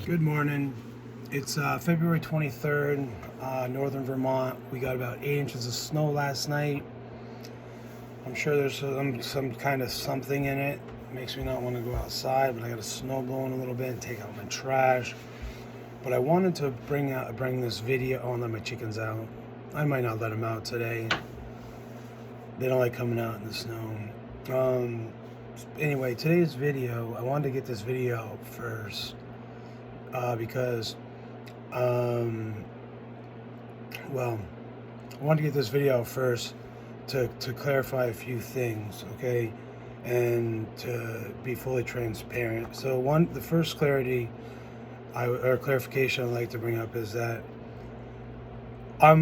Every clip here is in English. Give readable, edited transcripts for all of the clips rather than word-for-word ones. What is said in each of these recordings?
Good morning. It's February 23rd, northern Vermont. We got about 8 inches of snow last night. I'm sure there's some kind of something in it. Makes me not want to go outside, but I got a snow blowing a little bit and take out my trash. But I wanted to bring this video. Oh, let my chickens out. I might not let them out today. They don't like coming out in the snow. Anyway, today's video, I wanted to get this video out first. Because I wanted to get this video first to clarify a few things, okay, and to be fully transparent. So the first clarification I'd like to bring up is that I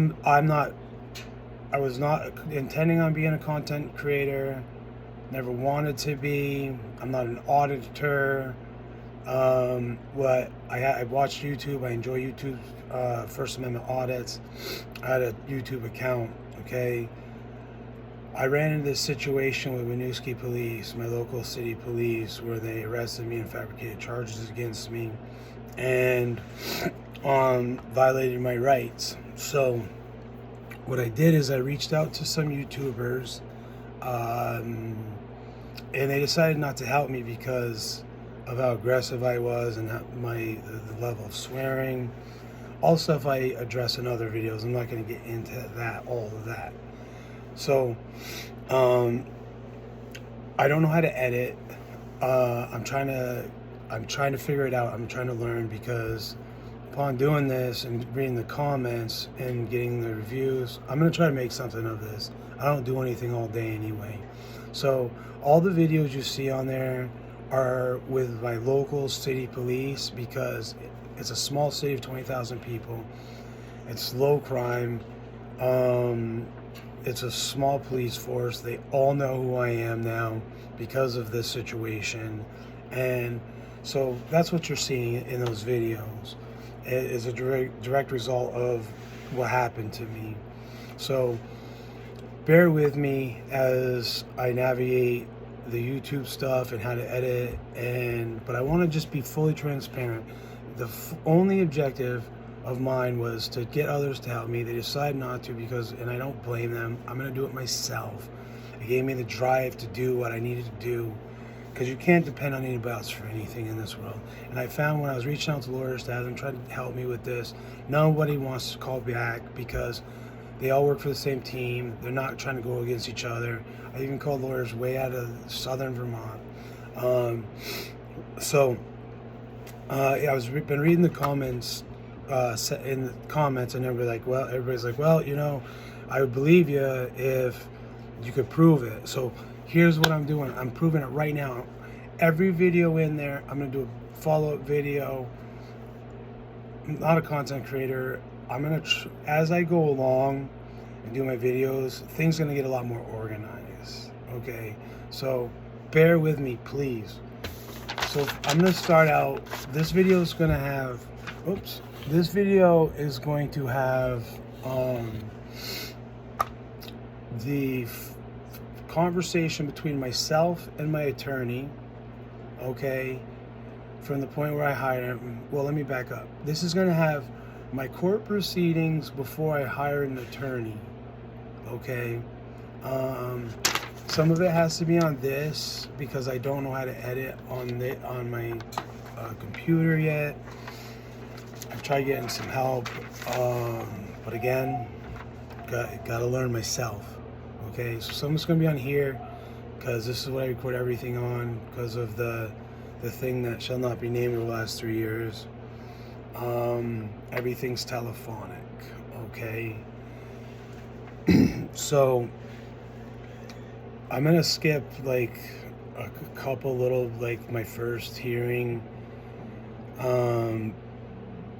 was not intending on being a content creator, never wanted to be. I'm not an auditor. I watched YouTube. I enjoy YouTube, First Amendment audits. I had a YouTube account, okay? I ran into this situation with Winooski Police, my local city police, where they arrested me and fabricated charges against me and violated my rights. So what I did is I reached out to some YouTubers, and they decided not to help me because of how aggressive I was and the level of swearing. All stuff I address in other videos. I'm not going to get into all of that. So, I don't know how to edit. I'm trying to figure it out. I'm trying to learn, because upon doing this and reading the comments and getting the reviews, I'm going to try to make something of this. I don't do anything all day anyway. So all the videos you see on there are with my local city police, because it's a small city of 20,000 people. It's low crime. It's a small police force. They all know who I am now because of this situation. And so that's what you're seeing in those videos. It is a direct result of what happened to me. So bear with me as I navigate the YouTube stuff and how to edit, but I want to just be fully transparent. The only objective of mine was to get others to help me. They decided not to, and I don't blame them. I'm going to do it myself. It gave me the drive to do what I needed to do, because you can't depend on anybody else for anything in this world. And I found when I was reaching out to lawyers to have them try to help me with this, nobody wants to call back, because they all work for the same team. They're not trying to go against each other. I even called lawyers way out of southern Vermont. I was been reading the comments, and everybody's like, well, I would believe you if you could prove it. So here's what I'm doing. I'm proving it right now. Every video in there, I'm gonna do a follow-up video. I'm not a content creator. I'm gonna, as I go along and do my videos, things are gonna get a lot more organized. Okay, so bear with me, please. So I'm gonna start out. This video is gonna have. This video is going to have the conversation between myself and my attorney. Okay, from the point where I hired him. Well, let me back up. This is gonna have my court proceedings before I hire an attorney. Okay, some of it has to be on this because I don't know how to edit on my computer yet. I've tried getting some help, but again, got to learn myself. Okay, so some of it's gonna be on here because this is what I record everything on, because of the thing that shall not be named over the last 3 years. Everything's telephonic, okay? So I'm gonna skip like a couple little, like my first hearing,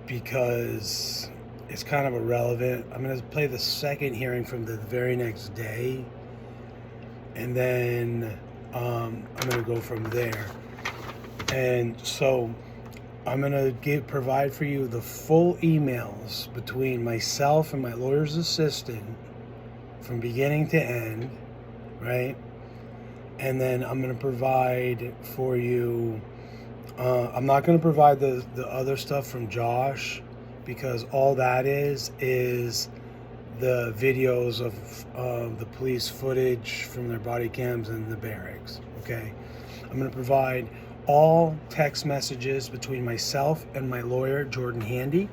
because it's kind of irrelevant. I'm gonna play the second hearing from the very next day, and then I'm gonna go from there. And so I'm gonna provide for you the full emails between myself and my lawyer's assistant from beginning to end, right? And then I'm gonna provide for you I'm not going to provide the other stuff from Josh, because all that is the videos of the police footage from their body cams in the barracks. Okay, I'm going to provide all text messages between myself and my lawyer, Jordan Handy.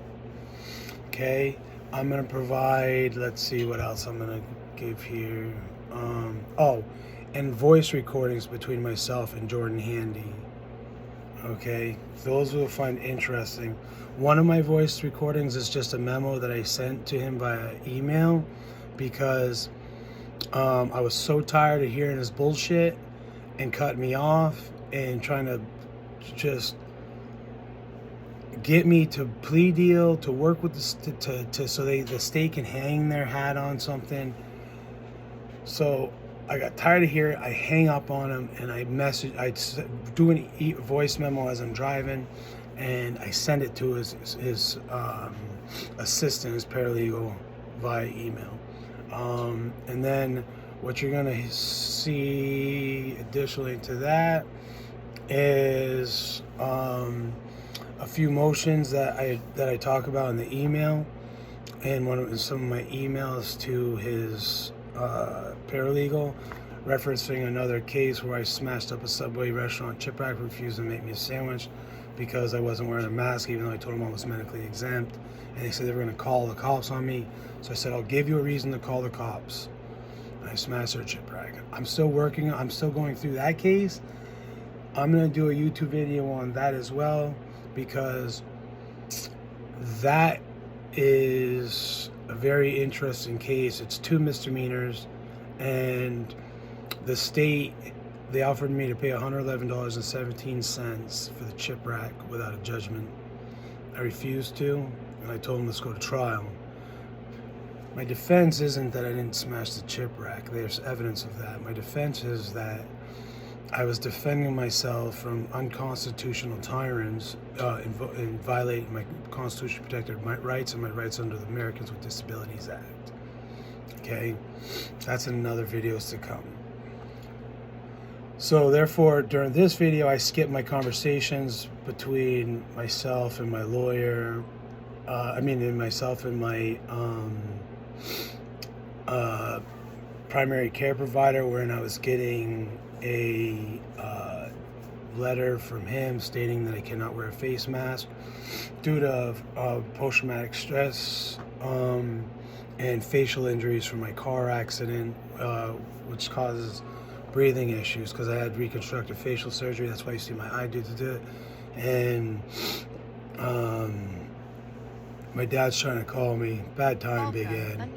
Okay, I'm going to provide, let's see what else I'm going to give here. And voice recordings between myself and Jordan Handy. Okay, those we'll find interesting. One of my voice recordings is just a memo that I sent to him via email, because I was so tired of hearing his bullshit and cutting me off and trying to just get me to plea deal, to work with the so the state can hang their hat on something. So I got tired of hearing. I hang up on him and I do a voice memo as I'm driving, and I send it to his assistant, his paralegal, via email. And then what you're gonna see additionally to that is a few motions that I talk about in the email, and some of my emails to his paralegal, referencing another case where I smashed up a Subway restaurant. Chip Rack refused to make me a sandwich because I wasn't wearing a mask, even though I told them I was medically exempt, and they said they were going to call the cops on me. So I said, I'll give you a reason to call the cops. And I smashed their Chip Rack. I'm still going through that case. I'm going to do a YouTube video on that as well, because that is a very interesting case. It's 2 misdemeanors, and the state, they offered me to pay $111.17 for the Chip Rack without a judgment. I refused to, and I told them let's go to trial. My defense isn't that I didn't smash the Chip Rack. There's evidence of that. My defense is that I was defending myself from unconstitutional tyrants in violating my constitutionally protected rights and my rights under the Americans with Disabilities Act. Okay, that's in another videos to come. So therefore, during this video, I skipped my conversations between myself and my lawyer. Myself and my primary care provider, wherein I was getting a letter from him stating that I cannot wear a face mask due to post-traumatic stress and facial injuries from my car accident, which causes breathing issues, because I had reconstructive facial surgery. That's why you see my eye do it. And my dad's trying to call me. Bad time, Big Ed.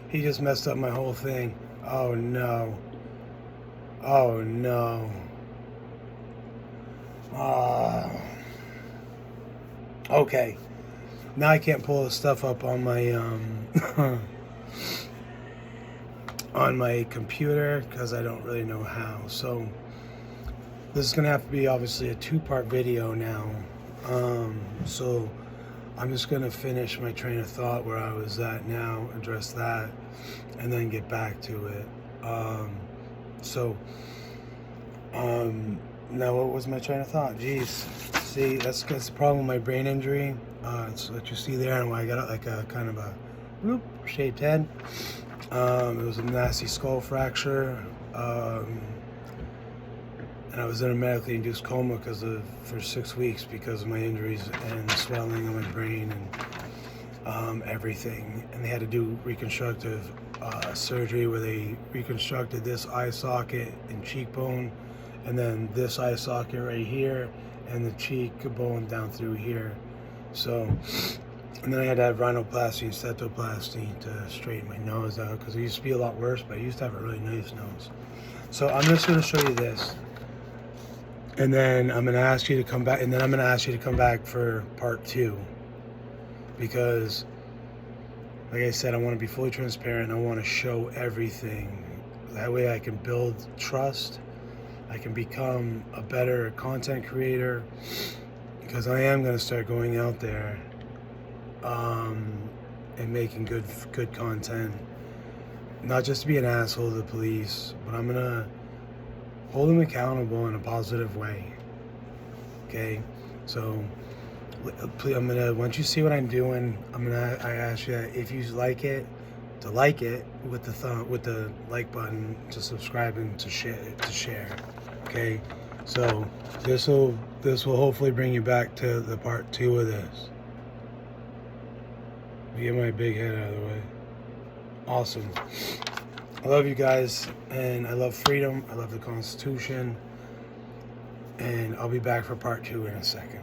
He just messed up my whole thing. Oh no. Oh no. Okay. Now I can't pull the stuff up on my on my computer because I don't really know how. So this is gonna have to be obviously a 2-part video now. So I'm just gonna finish my train of thought where I was at now, address that, and then get back to it. Now what was my train of thought? Jeez. See, that's the problem with my brain injury. It's what you see there, and I got like a kind of a bloop shaped head. It was a nasty skull fracture. And I was in a medically induced coma for 6 weeks because of my injuries and the swelling in my brain and everything. And they had to do reconstructive surgery where they reconstructed this eye socket and cheekbone, and then this eye socket right here, and the cheekbone down through here. So, and then I had to have rhinoplasty and septoplasty to straighten my nose out, because it used to be a lot worse, but I used to have a really nice nose. So I'm just going to show you this. And then I'm going to ask you to come back, and then I'm going to ask you to come back for part 2. Because, like I said, I want to be fully transparent. I want to show everything. That way I can build trust. I can become a better content creator. Because I am going to start going out there and making good content. Not just to be an asshole to the police, but I'm going to hold them accountable in a positive way. Okay, so I'm gonna, once you see what I'm doing, I ask you that if you like it, to like it with the like button, to subscribe, and to share. Okay, so this will hopefully bring you back to the part 2 of this. Get my big head out of the way. Awesome. I love you guys, and I love freedom. I love the Constitution, and I'll be back for part 2 in a second.